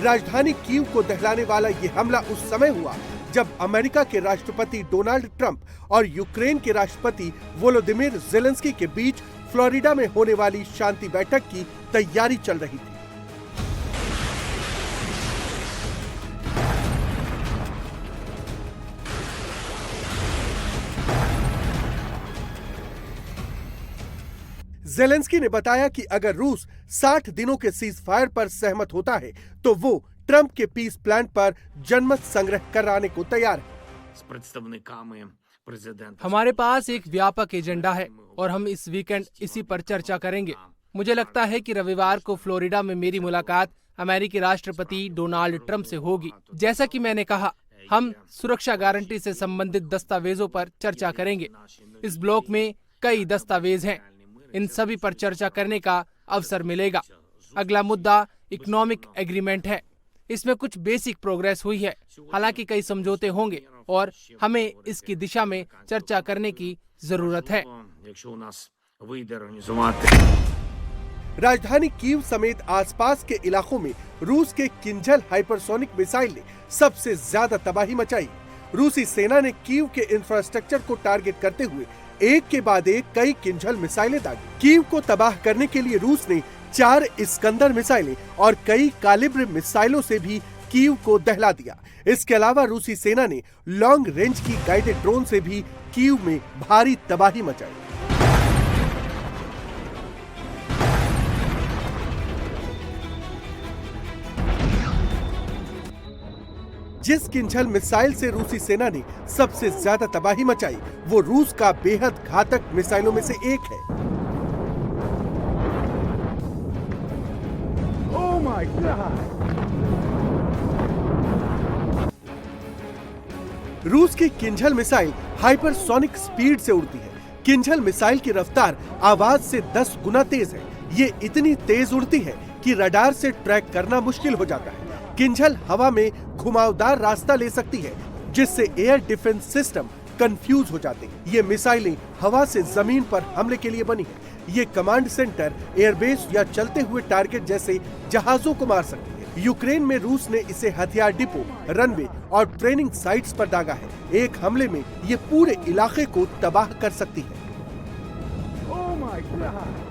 राजधानी कीव को दहलाने वाला ये हमला उस समय हुआ जब अमेरिका के राष्ट्रपति डोनाल्ड ट्रंप और यूक्रेन के राष्ट्रपति वोलोदिमीर ज़ेलेंस्की के बीच फ्लोरिडा में होने वाली शांति बैठक की तैयारी चल रही थी। ज़ेलेंस्की ने बताया कि अगर रूस 60 दिनों के सीज फायर पर सहमत होता है तो वो ट्रंप के पीस प्लान पर जनमत संग्रह कराने को तैयार है। हमारे पास एक व्यापक एजेंडा है और हम इस वीकेंड इसी पर चर्चा करेंगे। मुझे लगता है कि रविवार को फ्लोरिडा में मेरी मुलाकात अमेरिकी राष्ट्रपति डोनाल्ड ट्रंप से होगी। जैसा कि मैंने कहा, हम सुरक्षा गारंटी से संबंधित दस्तावेजों पर चर्चा करेंगे। इस ब्लॉक में कई दस्तावेज हैं, इन सभी पर चर्चा करने का अवसर मिलेगा। अगला मुद्दा इकोनॉमिक एग्रीमेंट है। इसमें कुछ बेसिक प्रोग्रेस हुई है, हालांकि कई समझौते होंगे और हमें इसकी दिशा में चर्चा करने की जरूरत है। राजधानी कीव समेत आसपास के इलाकों में रूस के किंजल हाइपरसोनिक मिसाइल ने सबसे ज्यादा तबाही मचाई। रूसी सेना ने कीव के इंफ्रास्ट्रक्चर को टारगेट करते हुए एक के बाद एक कई किंजल मिसाइलें दागी। कीव को तबाह करने के लिए रूस ने 4 इस्कंदर मिसाइलें और कई कालिब्र मिसाइलों से भी कीव को दहला दिया। इसके अलावा रूसी सेना ने लॉन्ग रेंज की गाइडेड ड्रोन से भी कीव में भारी तबाही मचाई। जिस किंजल मिसाइल से रूसी सेना ने सबसे ज्यादा तबाही मचाई वो रूस का बेहद घातक मिसाइलों में से एक है। Oh my God! रूस की किंजल मिसाइल हाइपरसोनिक स्पीड से उड़ती है। किंजल मिसाइल की रफ्तार आवाज से 10 गुना तेज है। ये इतनी तेज उड़ती है कि रडार से ट्रैक करना मुश्किल हो जाता है। किंजल हवा में घुमावदार रास्ता ले सकती है, जिससे एयर डिफेंस सिस्टम कंफ्यूज हो जाते हैं। ये मिसाइलें हवा से जमीन पर हमले के लिए बनी है। ये कमांड सेंटर, एयरबेस या चलते हुए टारगेट जैसे जहाजों को मार सकती है। यूक्रेन में रूस ने इसे हथियार डिपो, रनवे और ट्रेनिंग साइट्स पर दागा है। एक हमले में ये पूरे इलाके को तबाह कर सकती है। Oh my God!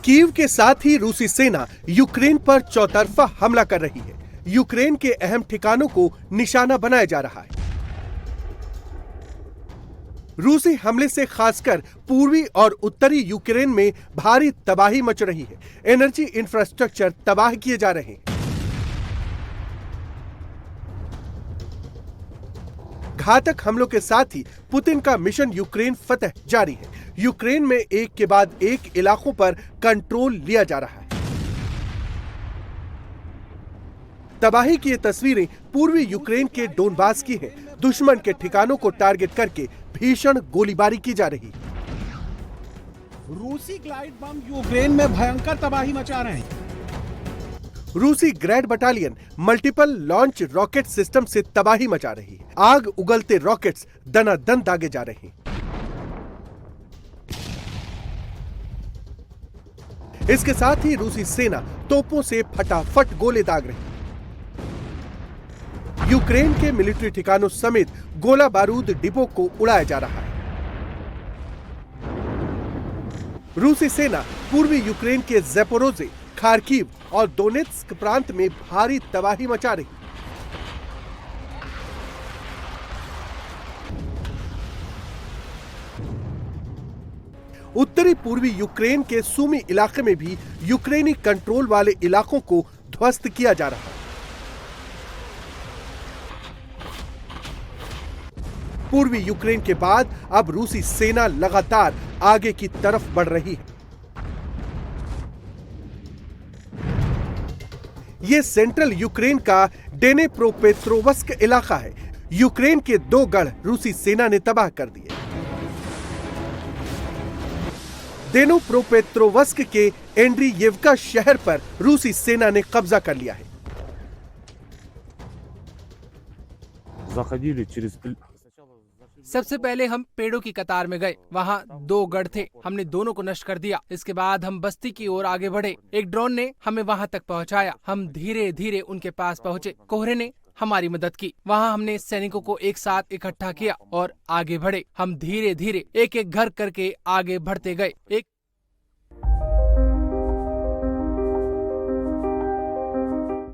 कीव के साथ ही रूसी सेना यूक्रेन पर चौतरफा हमला कर रही है। यूक्रेन के अहम ठिकानों को निशाना बनाया जा रहा है। रूसी हमले से खासकर पूर्वी और उत्तरी यूक्रेन में भारी तबाही मच रही है। एनर्जी इंफ्रास्ट्रक्चर तबाह किए जा रहे हैं। घातक हमलों के साथ ही पुतिन का मिशन यूक्रेन फतह जारी है। यूक्रेन में एक के बाद एक इलाकों पर कंट्रोल लिया जा रहा है। तबाही की ये तस्वीरें पूर्वी यूक्रेन के डोनबास की हैं। दुश्मन के ठिकानों को टारगेट करके भीषण गोलीबारी की जा रही है। रूसी ग्लाइड बम यूक्रेन में भयंकर तबाही मचा रहे हैं। रूसी Grad battalion multiple launch rocket system से तबाही मचा रही है। आग उगलते रॉकेट्स दनादन दागे जा रहे हैं। इसके साथ ही रूसी सेना तोपों से फटाफट गोले दाग रही है। यूक्रेन के मिलिट्री ठिकानों समेत गोला बारूद डिपो को उड़ाया जा रहा है। रूसी सेना पूर्वी यूक्रेन के ज़ेपोरोज़े, खार्किव और दोनेत्स्क प्रांत में भारी तबाही मचा रही है। उत्तरी पूर्वी यूक्रेन के सूमी इलाके में भी यूक्रेनी कंट्रोल वाले इलाकों को ध्वस्त किया जा रहा है। पूर्वी यूक्रेन के बाद अब रूसी सेना लगातार आगे की तरफ बढ़ रही है। ये सेंट्रल यूक्रेन का डेनेप्रोपेत्रोवस्क इलाका है। यूक्रेन के 2 गढ़ रूसी सेना ने तबाह कर दिए। डेनेप्रोपेत्रोवस्क के एंड्रियेवका शहर पर रूसी सेना ने कब्जा कर लिया है। सबसे पहले हम पेड़ों की कतार में गए। वहाँ 2 गढ़ थे, हमने दोनों को नष्ट कर दिया। इसके बाद हम बस्ती की ओर आगे बढ़े। एक ड्रोन ने हमें वहाँ तक पहुँचाया। हम धीरे धीरे उनके पास पहुँचे। कोहरे ने हमारी मदद की। वहाँ हमने सैनिकों को एक साथ इकट्ठा किया और आगे बढ़े। हम धीरे धीरे एक एक घर करके आगे बढ़ते गए। एक